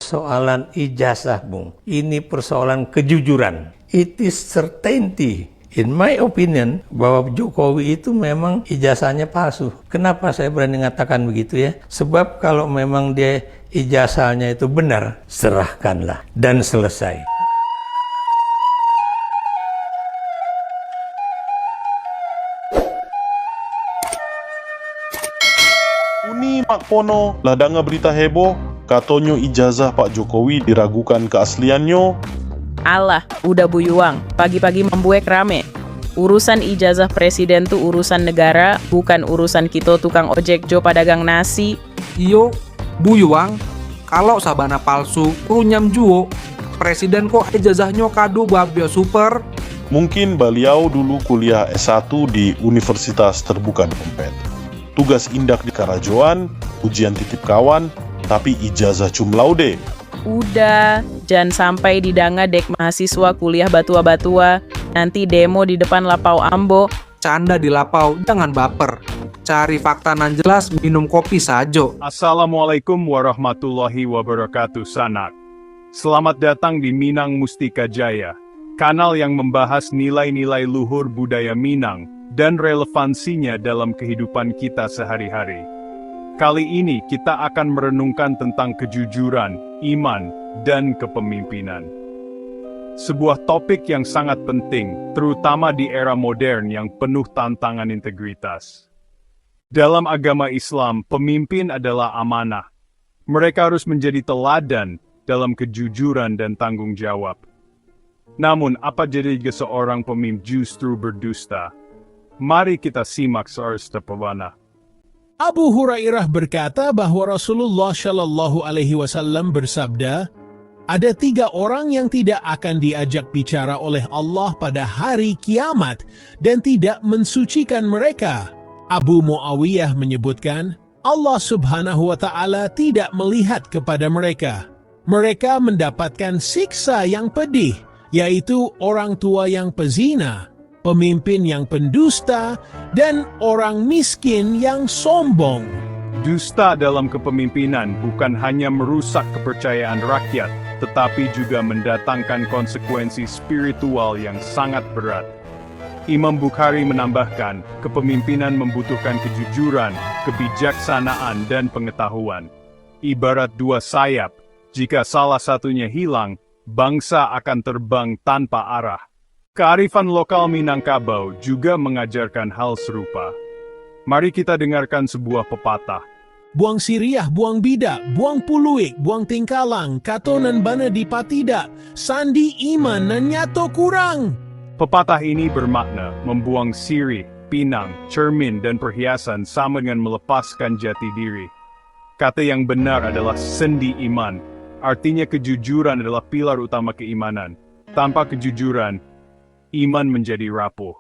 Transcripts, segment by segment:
Soalan ijazah, Bung. Ini persoalan kejujuran. It is certainty, in my opinion, bahwa Jokowi itu memang ijazahnya palsu. Kenapa saya berani mengatakan begitu ya? Sebab kalau memang dia ijazahnya itu benar, serahkanlah dan selesai. Uni Makpono, ladanga berita heboh, katonyo ijazah Pak Jokowi diragukan keasliannya. Alah, udah buyuang, pagi-pagi membuek rame. Urusan ijazah presiden tuh urusan negara, bukan urusan kita tukang ojek jo padagang nasi. Iyo, buyuang, kalau sabana palsu, runyam juo. Presiden kok ijazahnya kado babio super. Mungkin beliau dulu kuliah S1 di Universitas Terbuka Dompet. Tugas indak di Karajoan, ujian titip kawan, tapi ijazah cum laude. Udah, jangan sampai didanga dek mahasiswa kuliah batua-batua, nanti demo di depan Lapau Ambo. Canda di lapau, jangan baper. Cari fakta nan jelas, minum kopi sajo. Assalamualaikum warahmatullahi wabarakatuh sanak. Selamat datang di Minang Mustika Jaya, kanal yang membahas nilai-nilai luhur budaya Minang dan relevansinya dalam kehidupan kita sehari-hari. Kali ini kita akan merenungkan tentang kejujuran, iman, dan kepemimpinan. Sebuah topik yang sangat penting, terutama di era modern yang penuh tantangan integritas. Dalam agama Islam, pemimpin adalah amanah. Mereka harus menjadi teladan dalam kejujuran dan tanggung jawab. Namun, apa jadi jika seorang pemimpin justru berdusta? Mari kita simak serta pewana. Abu Hurairah berkata bahwa Rasulullah Shallallahu Alaihi Wasallam bersabda, ada 3 orang yang tidak akan diajak bicara oleh Allah pada hari kiamat dan tidak mensucikan mereka. Abu Muawiyah menyebutkan, Allah Subhanahu wa Ta'ala tidak melihat kepada mereka. Mereka mendapatkan siksa yang pedih, yaitu orang tua yang pezina, pemimpin yang pendusta, dan orang miskin yang sombong. Dusta dalam kepemimpinan bukan hanya merusak kepercayaan rakyat, tetapi juga mendatangkan konsekuensi spiritual yang sangat berat. Imam Bukhari menambahkan, kepemimpinan membutuhkan kejujuran, kebijaksanaan, dan pengetahuan. Ibarat 2 sayap, jika salah satunya hilang, bangsa akan terbang tanpa arah. Kearifan lokal Minangkabau juga mengajarkan hal serupa. Mari kita dengarkan sebuah pepatah. Buang siriah, buang bidak, buang puluik, buang tingkalang, katonan bana dipatida, sandi iman nan nyato kurang. Pepatah ini bermakna membuang sirih, pinang, cermin, dan perhiasan sama dengan melepaskan jati diri. Kata yang benar adalah sendi iman. Artinya kejujuran adalah pilar utama keimanan. Tanpa kejujuran, iman menjadi rapuh.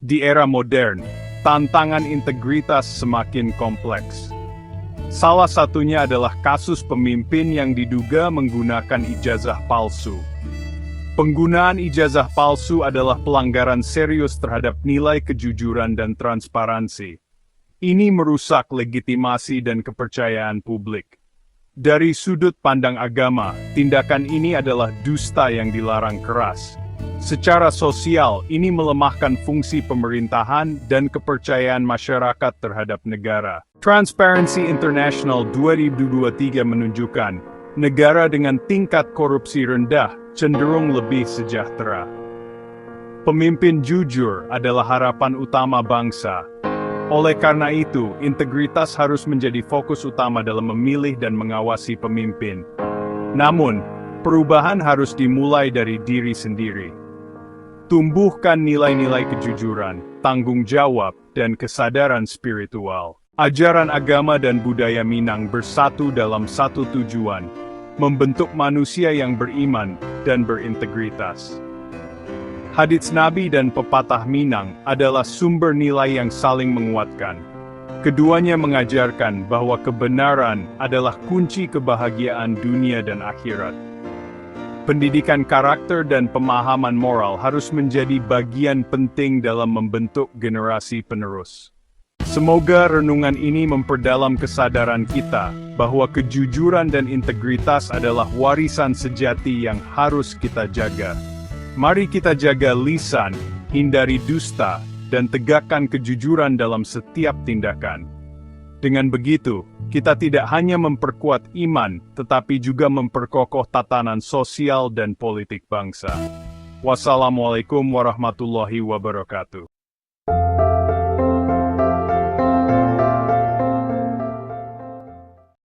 Di era modern, tantangan integritas semakin kompleks. Salah satunya adalah kasus pemimpin yang diduga menggunakan ijazah palsu. Penggunaan ijazah palsu adalah pelanggaran serius terhadap nilai kejujuran dan transparansi. Ini merusak legitimasi dan kepercayaan publik. Dari sudut pandang agama, tindakan ini adalah dusta yang dilarang keras. Secara sosial, ini melemahkan fungsi pemerintahan dan kepercayaan masyarakat terhadap negara. Transparency International 2023 menunjukkan, negara dengan tingkat korupsi rendah cenderung lebih sejahtera. Pemimpin jujur adalah harapan utama bangsa. Oleh karena itu, integritas harus menjadi fokus utama dalam memilih dan mengawasi pemimpin. Namun, perubahan harus dimulai dari diri sendiri. Tumbuhkan nilai-nilai kejujuran, tanggung jawab, dan kesadaran spiritual. Ajaran agama dan budaya Minang bersatu dalam satu tujuan, membentuk manusia yang beriman dan berintegritas. Hadits Nabi dan pepatah Minang adalah sumber nilai yang saling menguatkan. Keduanya mengajarkan bahwa kebenaran adalah kunci kebahagiaan dunia dan akhirat. Pendidikan karakter dan pemahaman moral harus menjadi bagian penting dalam membentuk generasi penerus. Semoga renungan ini memperdalam kesadaran kita bahwa kejujuran dan integritas adalah warisan sejati yang harus kita jaga. Mari kita jaga lisan, hindari dusta, dan tegakkan kejujuran dalam setiap tindakan. Dengan begitu, kita tidak hanya memperkuat iman, tetapi juga memperkokoh tatanan sosial dan politik bangsa. Wassalamualaikum warahmatullahi wabarakatuh.